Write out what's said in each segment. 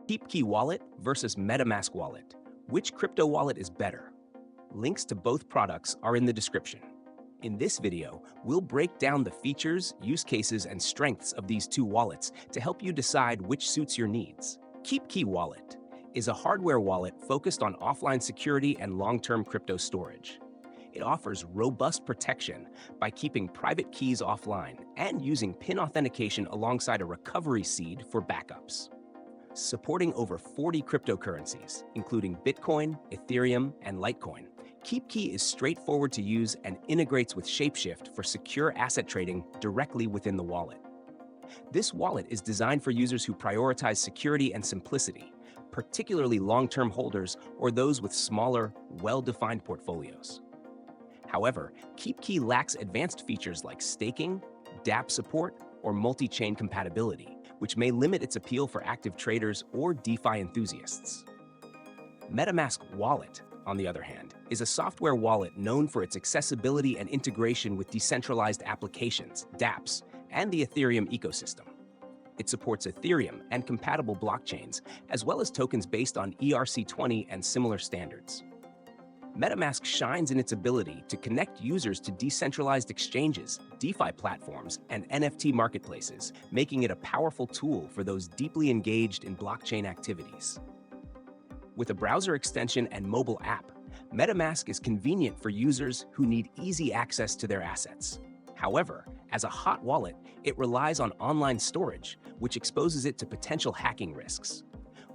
KeepKey wallet versus MetaMask wallet. Which crypto wallet is better? Links to both products are in the description. In this video, we'll break down the features, use cases, and strengths of these two wallets to help you decide which suits your needs. KeepKey wallet is a hardware wallet focused on offline security and long-term crypto storage. It offers robust protection by keeping private keys offline and using PIN authentication alongside a recovery seed for backups. Supporting over 40 cryptocurrencies, including Bitcoin, Ethereum, and Litecoin, KeepKey is straightforward to use and integrates with Shapeshift for secure asset trading directly within the wallet. This wallet is designed for users who prioritize security and simplicity, particularly long-term holders or those with smaller, well-defined portfolios. However, KeepKey lacks advanced features like staking, dApp support, or multi-chain compatibility, which may limit its appeal for active traders or DeFi enthusiasts. MetaMask Wallet, on the other hand, is a software wallet known for its accessibility and integration with decentralized applications, dApps, and the Ethereum ecosystem. It supports Ethereum and compatible blockchains, as well as tokens based on ERC20 and similar standards. MetaMask shines in its ability to connect users to decentralized exchanges, DeFi platforms, and NFT marketplaces, making it a powerful tool for those deeply engaged in blockchain activities. With a browser extension and mobile app, MetaMask is convenient for users who need easy access to their assets. However, as a hot wallet, it relies on online storage, which exposes it to potential hacking risks.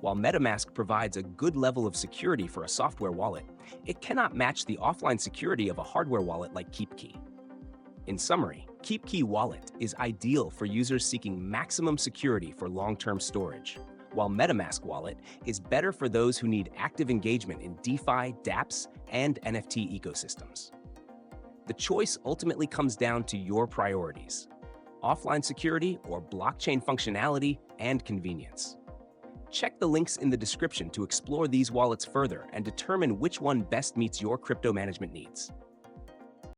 While MetaMask provides a good level of security for a software wallet, it cannot match the offline security of a hardware wallet like KeepKey. In summary, KeepKey Wallet is ideal for users seeking maximum security for long-term storage, while MetaMask Wallet is better for those who need active engagement in DeFi, dApps, and NFT ecosystems. The choice ultimately comes down to your priorities: offline security or blockchain functionality and convenience. Check the links in the description to explore these wallets further and determine which one best meets your crypto management needs.